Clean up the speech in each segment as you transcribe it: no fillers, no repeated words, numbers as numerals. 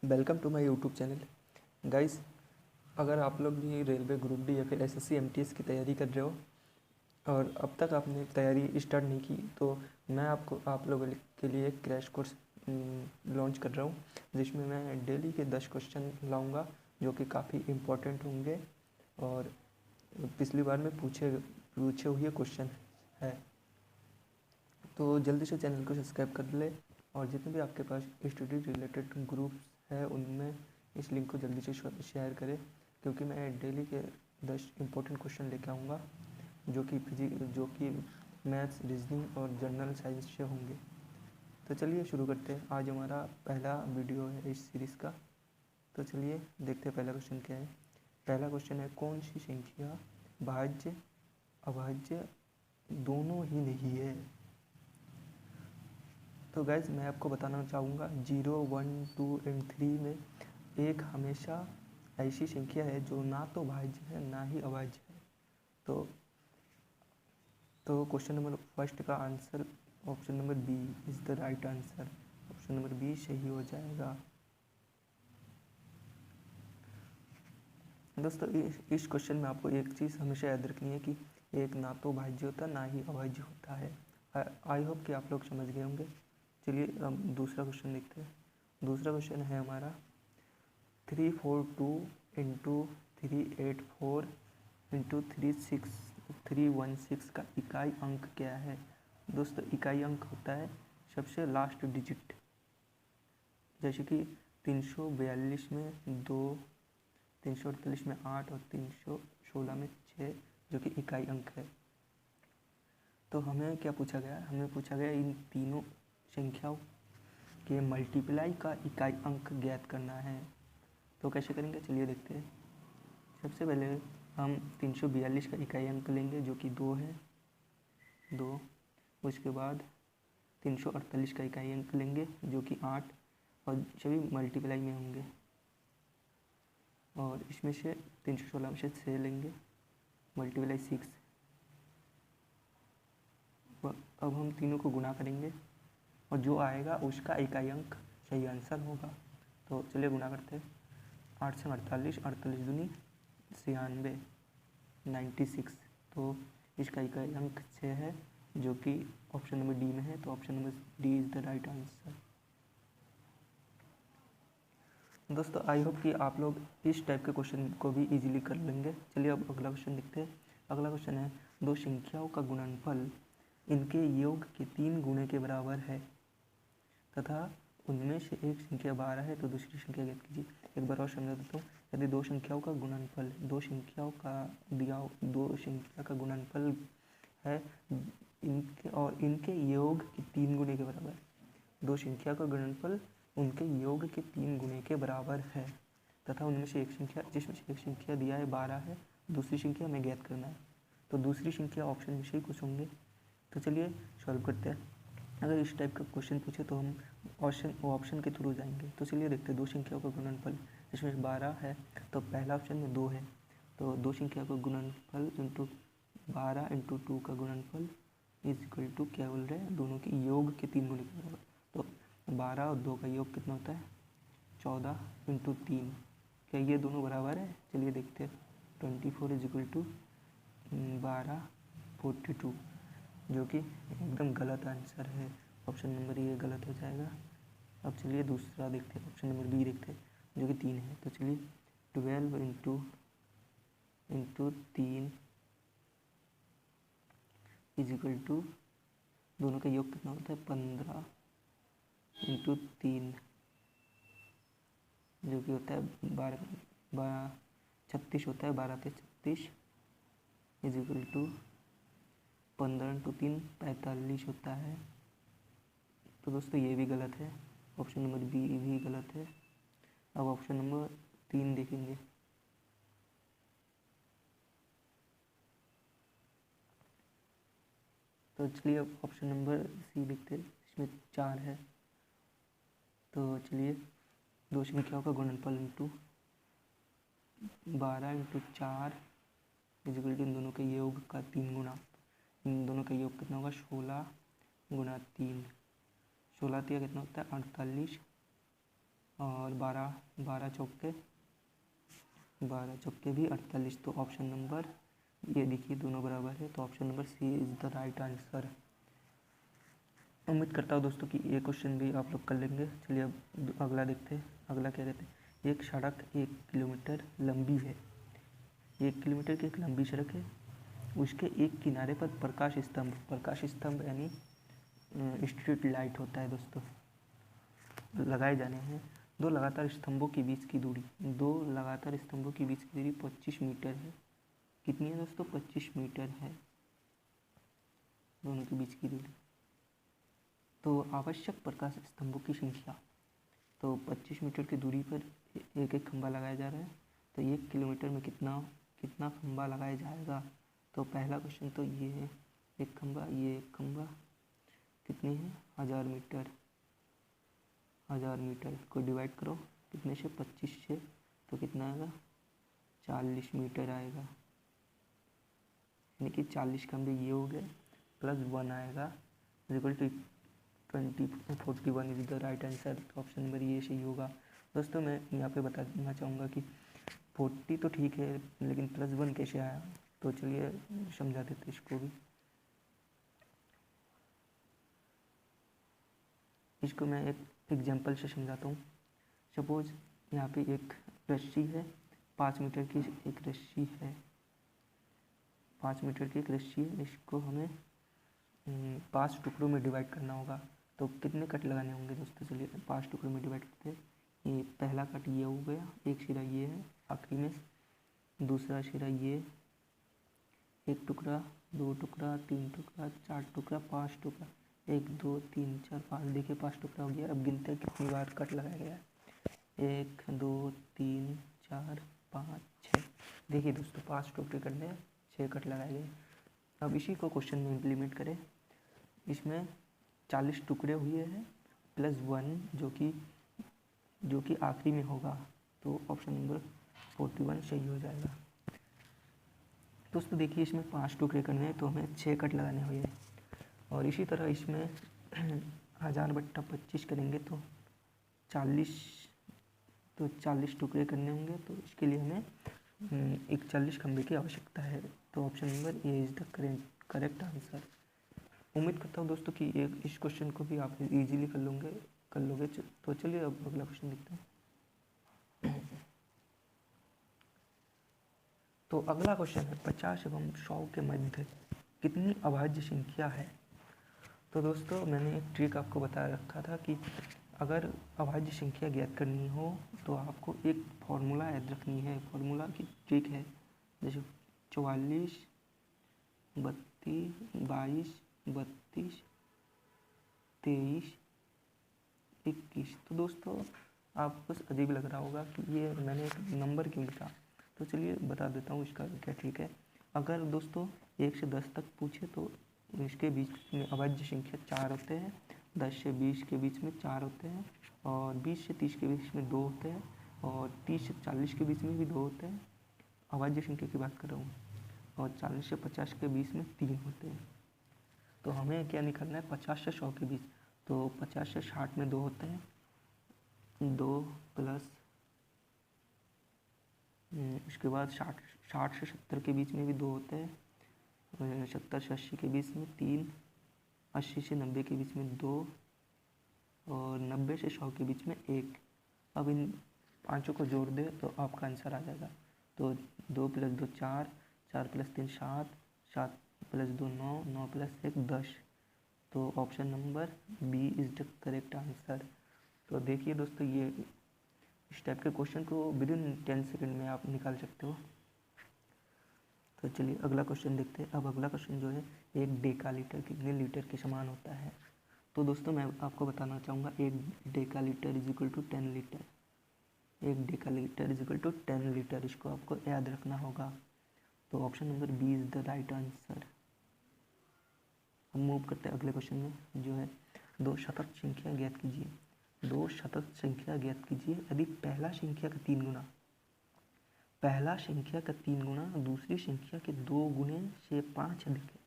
Welcome to my YouTube channel guys. अगर आप लोग भी रेलवे ग्रुप डी या फिर एसएससी एमटीएस की तैयारी कर रहे हो और अब तक आपने तैयारी स्टार्ट नहीं की, तो मैं आप लोगों के लिए एक क्रैश कोर्स लॉन्च कर रहा हूँ, जिसमें मैं डेली के 10 क्वेश्चन लाऊंगा जो कि काफ़ी इम्पोर्टेंट होंगे और पिछली बार में पूछे हुए क्वेश्चन है। तो जल्दी से चैनल को सब्सक्राइब कर ले और जितने भी आपके पास स्टडी रिलेटेड ग्रुप्स है उनमें इस लिंक को जल्दी से शेयर करें, क्योंकि मैं डेली के 10 इम्पोर्टेंट क्वेश्चन लेके आऊँगा जो कि मैथ्स, रीजनिंग और जनरल साइंस से होंगे। तो चलिए शुरू करते हैं। आज हमारा पहला वीडियो है इस सीरीज़ का। तो चलिए देखते हैं पहला क्वेश्चन क्या है। पहला क्वेश्चन है, कौन सी संख्या भाज्य अभाज्य दोनों ही नहीं है? तो गैस मैं आपको बताना चाहूँगा 0, 1, 2 एंड 3 में एक हमेशा ऐसी संख्या है जो ना तो भाज्य है ना ही अभाज्य है। तो क्वेश्चन नंबर फर्स्ट का answer option number B is the right answer. Option number B सही हो जाएगा। दोस्तों इस क्वेश्चन में आपको एक चीज़ हमेशा याद रखनी है कि एक ना तो भाज्य होता ना ही अभाज्य होता है। आई होप कि आप लोग समझ गए होंगे। चलिए अब दूसरा क्वेश्चन देखते हैं। दूसरा क्वेश्चन है हमारा 342 इंटू 384 इंटू 316 का इकाई अंक क्या है? दोस्तों इकाई अंक होता है सबसे लास्ट डिजिट, जैसे कि 342 में 2, 348 में 8 और 316 में 6, जो कि इकाई अंक है। तो हमें क्या पूछा गया? हमें पूछा गया इन तीनों संख्याओं के मल्टीप्लाई का इकाई अंक ज्ञात करना है। तो कैसे करेंगे चलिए देखते हैं। सबसे पहले हम 342 का इकाई अंक लेंगे जो कि 2 है, 2। उसके बाद 348 का इकाई अंक लेंगे जो कि 8 और सभी मल्टीप्लाई में होंगे। और इसमें से 316 में से 6 लेंगे, मल्टीप्लाई 6। अब हम तीनों को गुना करेंगे और जो आएगा उसका इकाई अंक सही आंसर होगा। तो चलिए गुना करते हैं। 8 से 48, 48 दूनी 96, 96। तो इसका इकाई अंक 6 है जो कि ऑप्शन नंबर डी में है। तो option number D is the right answer. दोस्तों आई होप कि आप लोग इस टाइप के क्वेश्चन को भी इजीली कर लेंगे। चलिए अब अगला क्वेश्चन देखते हैं। अगला क्वेश्चन है, दो संख्याओं का गुणनफल इनके योग के 3 गुणे के बराबर है तथा उनमें से एक संख्या 12 है तो दूसरी संख्या ज्ञात कीजिए। एक बार और समझा देता हूँ। यदि दो संख्याओं का गुणनफल, दो संख्या का गुणनफल है इनके और इनके योग के 3 गुणे के बराबर। दो संख्या का गुणनफल उनके योग के 3 गुणे के बराबर है तथा उनमें से एक संख्या, जिसमें से एक संख्या दिया है 12 है, दूसरी संख्या हमें ज्ञात करना है। तो दूसरी संख्या ऑप्शन में से ही कुछ होंगे। तो चलिए सॉल्व करते हैं। अगर इस टाइप का क्वेश्चन पूछे तो हम ऑप्शन के थ्रू जाएंगे। तो चलिए देखते हैं दो संख्याओं का गुणनफल, इसमें 12 है तो पहला ऑप्शन में 2 है। तो दो संख्या का गुणनफल इंटू 12 इंटू 2 का गुणनफल इज इक्वल टू क्या बोल रहे हैं, दोनों के योग के 3 गुणे के बराबर। तो 12 और 2 का योग कितना होता है? 14 इंटू 3। क्या ये दोनों बराबर है? चलिए देखते हैं। 24 इज इक्वल टू 12, 42, जो कि एकदम गलत आंसर है। ऑप्शन नंबर ये गलत हो जाएगा। अब चलिए दूसरा देखते हैं, ऑप्शन नंबर बी देखते हैं जो कि 3 है। तो चलिए 12 इंटू 3 इज इक्वल टू, दोनों का योग कितना होता है? 15 इंटू 3, जो कि होता है 12 36 होता है। 12 से 36 इज इक्वल टू 15 इंटू 3 45 होता है। तो दोस्तों ये भी गलत है, ऑप्शन नंबर बी भी गलत है। अब ऑप्शन नंबर 3 देखेंगे। तो चलिए अब ऑप्शन नंबर सी देखते हैं, इसमें 4 है। तो चलिए दो संख्याओं का गुणनफल इंटू 12 इंटू 4 इजिकल टू इन दोनों के योग का 3 गुना। इन दोनों का योग कितना होगा? 16 गुना 3। 16 3 कितना होता है? 48 और 12 चौके भी 48। तो ऑप्शन नंबर ये देखिए दोनों बराबर है, तो option number C is the right answer. उम्मीद करता हूँ दोस्तों कि ये क्वेश्चन भी आप लोग कर लेंगे। चलिए अब अगला देखते हैं। अगला क्या कहते हैं, एक सड़क 1 किलोमीटर लंबी है। 1 किलोमीटर की एक लंबी सड़क है, उसके एक किनारे पर प्रकाश स्तंभ यानी स्ट्रीट लाइट होता है दोस्तों, लगाए जाने हैं। दो लगातार स्तंभों के बीच की दूरी 25 मीटर है। कितनी है दोस्तों, 25 मीटर है दोनों के बीच की दूरी। तो आवश्यक प्रकाश स्तंभों की संख्या, तो 25 मीटर की दूरी पर एक एक खंभा लगाया जा रहा है, तो 1 किलोमीटर में कितना खंभा लगाया जाएगा। तो पहला क्वेश्चन तो ये है, एक खंभा कितनी है, 1000 मीटर को डिवाइड करो कितने से, 25 से, तो कितना आएगा, 40 मीटर आएगा। यानी कि 40 खंभे ये हो गए प्लस 1 आएगा equal to 41 is the right answer. तो ऑप्शन नंबर ये सही होगा। दोस्तों मैं यहाँ पे बताना चाहूँगा कि 40 तो ठीक है, लेकिन प्लस 1 कैसे आया, तो चलिए समझा देते इसको भी। इसको मैं एक एग्जांपल से समझाता हूँ। सपोज यहाँ पे एक रस्सी है, 5 मीटर की एक रस्सी है, 5 मीटर की एक रस्सी है। इसको हमें 5 टुकड़ों में डिवाइड करना होगा। तो कितने कट लगाने होंगे दोस्तों, चलिए 5 टुकड़ों में डिवाइड करते हैं। ये पहला कट ये हो गया, एक सिरा ये है आखिरी में, दूसरा सिरा ये, 1 टुकड़ा, 2 टुकड़ा, 3 टुकड़ा, 4 टुकड़ा, 5 टुकड़ा, 1 2 3 4 5, देखिए 5 टुकड़ा हो गया। अब गिनते हैं कितनी बार कट लगाया गया है, 1 2 3 4 5 6। देखिए दोस्तों 5 टुकड़े करने हैं, 6 कट लगाए गए। अब इसी को क्वेश्चन में इम्प्लीमेंट करें। इसमें 40 टुकड़े हुए हैं प्लस 1 जो कि आखिरी में होगा, तो ऑप्शन नंबर 41 सही हो जाएगा। दोस्तों देखिए इसमें 5 टुकड़े करने हैं, तो हमें 6 कट लगाने हुए। और इसी तरह इसमें 1000/25 करेंगे तो 40 टुकड़े करने होंगे, तो इसके लिए हमें 41 खंभे की आवश्यकता है। तो option number A is the correct answer. उम्मीद करता हूँ दोस्तों कि इस क्वेश्चन को भी आप इजीली कर लोगे। तो चलिए अब अगला क्वेश्चन देखते हैं। तो अगला क्वेश्चन है 50 एवं 100 के मध्य कितनी अभाज्य संख्या है। तो दोस्तों मैंने एक ट्रिक आपको बता रखा था कि अगर अभाज्य संख्या ज्ञात करनी हो तो आपको एक फॉर्मूला याद रखनी है। फॉर्मूला की ट्रिक है जैसे 44, 32, 22, 32, 23, 21। तो दोस्तों आपको अजीब लग रहा होगा कि ये मैंने एक नंबर क्यों लिखा, तो चलिए बता देता हूँ इसका क्या ट्रिक है। अगर दोस्तों 1 से 10 तक पूछे तो इसके बीच में अभाज्य संख्या 4 होते हैं, 10 से 20 के बीच में 4 होते हैं, और 20 से 30 के बीच में 2 होते हैं, और 30 से 40 के बीच में भी 2 होते हैं, अभाज्य संख्या की बात कर रहा हूँ, और 40 से 50 के बीच में 3 होते हैं। तो हमें क्या निकालना है, 50 से 100 के बीच। तो 50 से 60 में 2 होते हैं, 2 प्लस उसके बाद 60 से 70 के बीच में भी 2 होते हैं, 70 से 80 के बीच में 3, 80 से 90 के बीच में 2, और 90 से 100 के बीच में 1। अब इन पांचों को जोड़ दे तो आपका आंसर आ जाएगा। तो 2 + 2 4, 4 + 3 7, 7 + 2 9, 9 + 1 10। तो option number B is the correct answer. तो देखिए दोस्तों ये इस टाइप के क्वेश्चन को विदिन 10 सेकंड में आप निकाल सकते हो। तो चलिए अगला क्वेश्चन देखते हैं। अब अगला क्वेश्चन जो है, 1 डेकालीटर कितने लीटर के समान होता है। तो दोस्तों मैं आपको बताना चाहूँगा 1 डेकालीटर = 10 लीटर। 1 डेकालीटर = 10 लीटर, इसको आपको याद रखना होगा। तो option number B is the right answer. हम मूव करते हैं अगले क्वेश्चन में, जो है 2 सतत संख्या ज्ञात कीजिए। 2 सतत संख्या ज्ञात कीजिए यदि पहला संख्या का 3 गुना दूसरी संख्या के 2 गुने से 5 अधिक है।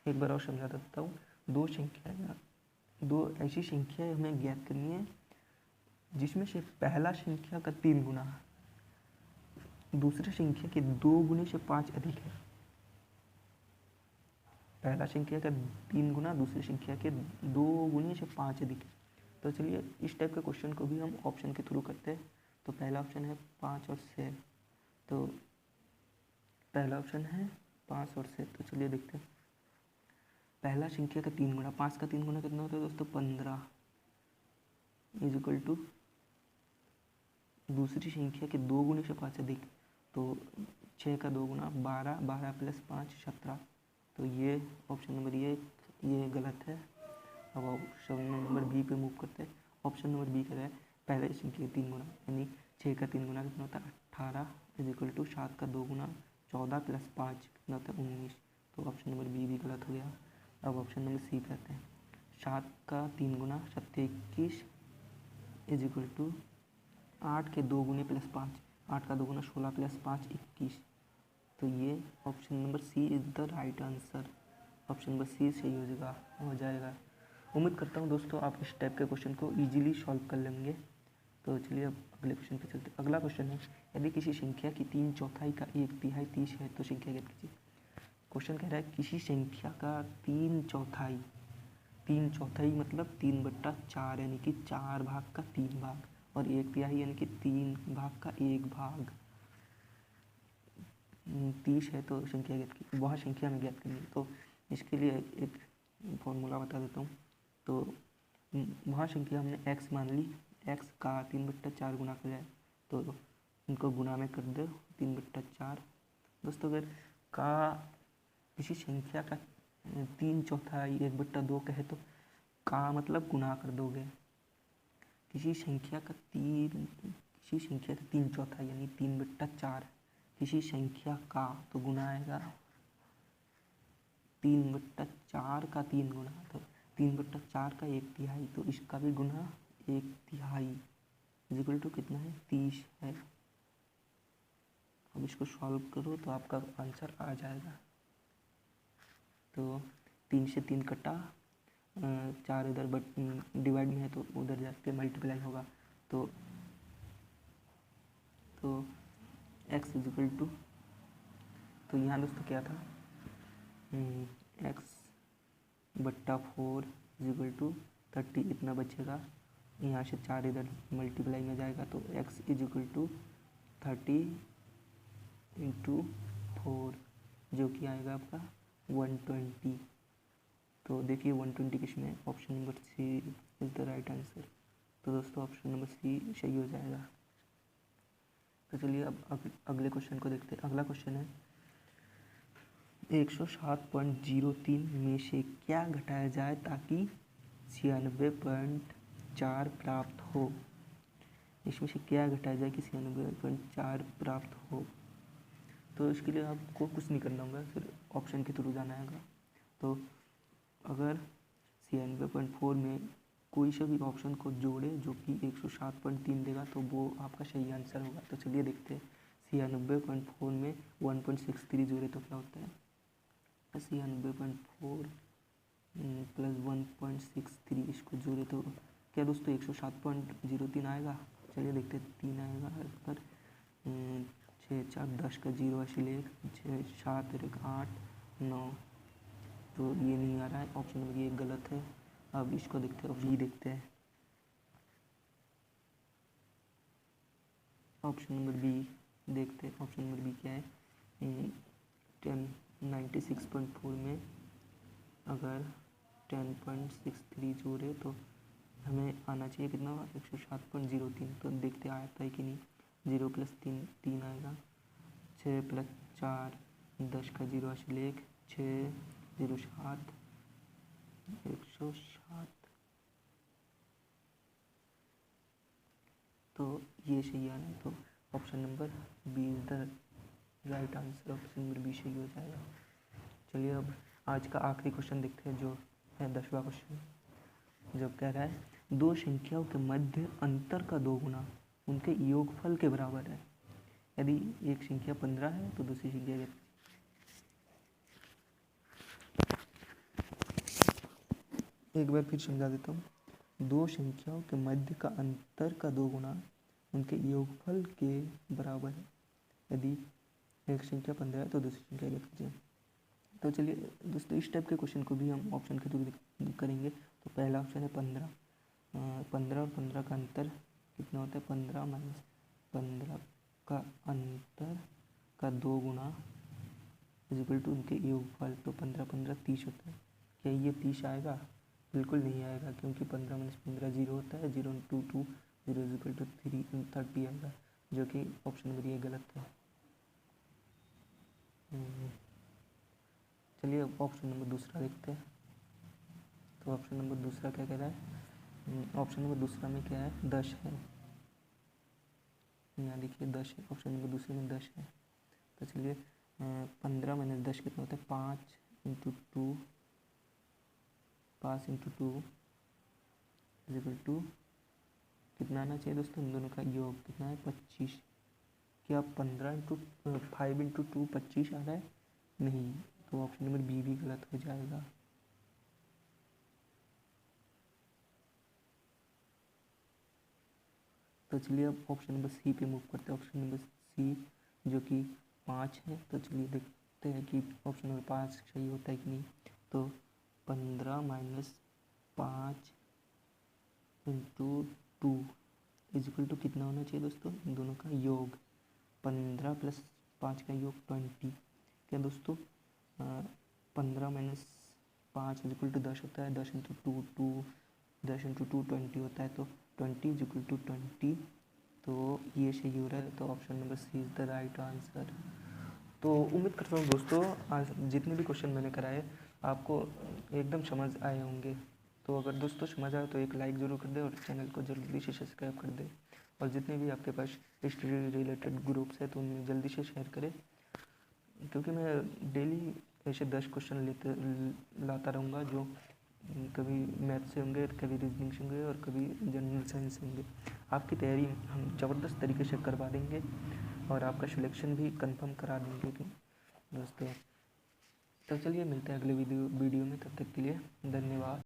एक बार और समझा देता हूँ। 2 ऐसी संख्या हमें ज्ञात करनी है जिसमें से पहला संख्या का 3 गुना दूसरी संख्या के 2 गुने से 5 अधिक है। पहला संख्या का 3 गुना दूसरी संख्या के 2 गुने से 5 अधिक है। तो चलिए इस टाइप के क्वेश्चन को भी हम ऑप्शन के थ्रू करते हैं। तो पहला ऑप्शन है 5 और 6। तो पहला ऑप्शन है 5 और 6। तो चलिए देखते हैं। पहला संख्या का 3 गुना, 5 का 3 गुना कितना होता है दोस्तों? 15 इज इक्वल टू दूसरी संख्या के 2 गुने से 5 अधिक, तो 6 का 2 गुना 12, 12 प्लस 5 17। तो ये ऑप्शन नंबर ये गलत है। अब ऑप्शन नंबर बी पे मूव करते हैं। ऑप्शन नंबर बी कह रहा है पहले संख्या के 3 गुना, यानी 6 का 3 गुना कितना होता है? 18 इज इक्वल टू 7 का 2 गुना 14 प्लस 5 कितना होता है? 19। तो ऑप्शन नंबर बी भी गलत हो गया। अब ऑप्शन नंबर सी पे आते हैं। 7 का 3 गुना 7 21 इज इक्वल टू 8 के 2 गुने प्लस 5, 8 का 2 गुना 16 प्लस 5 21। तो ये option number C is the right answer. Option number C सही हो जाएगा। उम्मीद करता हूँ दोस्तों आप इस टाइप के क्वेश्चन को इजीली सॉल्व कर लेंगे। तो चलिए अब अगले क्वेश्चन पे चलते हैं। अगला क्वेश्चन है यदि किसी संख्या की 3/4 का 1/3 30 है तो संख्या ज्ञात कीजिए। क्वेश्चन कह रहा है किसी संख्या का 3/4 मतलब 3/4 यानी कि 4 भाग का 3 भाग, और 1/3 यानी कि 3 भाग का 1 भाग 30 है तो संख्या ज्ञात की, वह संख्या में ज्ञात करनी है। तो इसके लिए एक फॉर्मूला बता देता हूँ। तो वहाँ संख्या हमने x मान ली, x का 3/4 गुना कर जाए तो इनको गुना में कर दो 3/4। दोस्तों अगर का किसी संख्या का 3/4 1/2 कहे तो का मतलब गुना कर दोगे। किसी संख्या का 3/4 यानी 3/4 किसी संख्या का तो गुना आएगा 3/4 का 3 गुना, तो 3/4 का 1/3, तो इसका भी गुना 1/3 इक्वल टू कितना है? 30 है। अब इसको सॉल्व करो तो आपका आंसर आ जाएगा। तो 3 से 3 कटा, 4 इधर डिवाइड में है तो उधर जाके मल्टीप्लाई होगा। तो x इज इक्वल टू, तो यहाँ दोस्तों क्या था? x/4 इज इक्वल टू 30 इतना बचेगा। यहाँ से 4 इधर मल्टीप्लाई में जाएगा तो x इज इक्वल टू 30 × 4 जो कि आएगा आपका 120। तो देखिए 120 किसमें? Option number C is the right answer. तो दोस्तों ऑप्शन नंबर सी सही हो जाएगा। तो चलिए अब अगले क्वेश्चन को देखते हैं। अगला क्वेश्चन है 107.03 में से क्या घटाया जाए ताकि 96.4 प्राप्त हो। इसमें से क्या घटाया जाए कि 96.4 प्राप्त हो। तो इसके लिए आपको कुछ नहीं करना होगा, सिर्फ ऑप्शन के थ्रू जाना है। तो अगर 96.4 में कोई से भी ऑप्शन को जोड़े जो कि 107.3 देगा तो वो आपका सही आंसर होगा। तो चलिए देखते हैं 96.4 में 1.63 जोड़े तो क्या होता है? 96.4 प्लस 1.63 इसको जोड़े तो क्या दोस्तों 107.03 आएगा? चलिए देखते हैं 3 आएगा इस पर। 6 4 10 का 0 ऐसे 6 7 1 8 9, तो ये नहीं आ रहा है। ऑप्शन नंबर ये गलत है। अब इसको देखते हैं, बी देखते हैं। ऑप्शन नंबर बी देखते हैं। ऑप्शन नंबर बी क्या है? 96.4 में अगर 10.63 जोड़े तो हमें आना चाहिए कितना? 107.03। तो देखते आता है कि नहीं। 0 + 3 3 आएगा। 6 + 4 10 का 0 ऐसे 6 0 7 107। तो ये सही आ रहा है। तो option number B is the right answer. Option number B सही हो जाएगा। चलिए अब आज का आखिरी क्वेश्चन देखते हैं जो है 10वां क्वेश्चन, जो कह रहा है 2 संख्याओं के मध्य अंतर का 2 गुना उनके योगफल के बराबर है। यदि एक संख्या 15 है तो दूसरी संख्या एक बार फिर समझा देता हूँ। दो संख्याओं के मध्य का अंतर का 2 गुना उनके योगफल के बराबर है। यदि एक संख्या 15 है तो दूसरी संख्या ज्ञात कीजिए। तो चलिए दोस्तों इस टाइप के क्वेश्चन को भी हम ऑप्शन के थ्रू करेंगे। तो पहला ऑप्शन है 15। 15 और 15 का अंतर कितना होता है? 15 माइनस 15 का अंतर का 2 गुना इक्वल टू उनके योगफल। तो 15 15 30 होता है। क्या ये 30 आएगा? बिल्कुल नहीं आएगा, क्योंकि 15 माइनस 15 0 होता है। 0 इंटू 2 0 इक्वल टू 30 आएगा, जो कि ऑप्शन नंबर ये गलत है। चलिए अब ऑप्शन नंबर दूसरा देखते हैं। तो ऑप्शन नंबर दूसरा क्या कह रहा है? ऑप्शन नंबर दूसरा में क्या है? 10 है। यहाँ देखिए 10 है, ऑप्शन नंबर दूसरे में 10 है। तो चलिए 15 माइनस 10 कितना होता है? 5 इंटू 2 5 इंटू 2 इक्वल टू कितना आना चाहिए दोस्तों? इन दोनों का योग कितना है? 25। क्या 15 इंटू 5 इंटू 2 25 आ रहा है? नहीं, तो ऑप्शन नंबर बी भी गलत हो जाएगा। तो चलिए अब ऑप्शन नंबर सी पे मूव करते हैं। ऑप्शन नंबर सी जो कि 5 है। तो चलिए देखते हैं कि ऑप्शन नंबर 5 सही होता है कि नहीं। तो 15 माइनस 5 इंटू 2 इक्वल टू कितना होना चाहिए दोस्तों? इन दोनों का योग। 15 प्लस 5 का योग 20। क्या दोस्तों 15 माइनस 5 इक्वल टू 10 होता है। 10 इंटू 2 10 इंटू 2 20 होता है। तो 20 इक्वल टू 20। तो ये सही हो रहा है। तो option number C is the right answer. तो उम्मीद करता हूँ दोस्तों आज जितने भी क्वेश्चन मैंने कराए आपको एकदम समझ आए होंगे। तो अगर दोस्तों समझ आए तो एक लाइक ज़रूर कर दें और चैनल को जल्दी से सब्सक्राइब कर दें। और जितने भी आपके पास हिस्ट्री रिलेटेड ग्रुप्स है तो उनमें जल्दी से शेयर करें, क्योंकि मैं डेली ऐसे 10 क्वेश्चन लाता रहूँगा, जो कभी मैथ से होंगे, कभी रीजनिंग से होंगे और कभी जनरल साइंस से होंगे। आपकी तैयारी हम ज़बरदस्त तरीके से करवा देंगे और आपका सिलेक्शन भी कंफर्म करा देंगे दोस्तों। तो चलिए मिलते हैं अगले वीडियो में। तब तक के लिए धन्यवाद।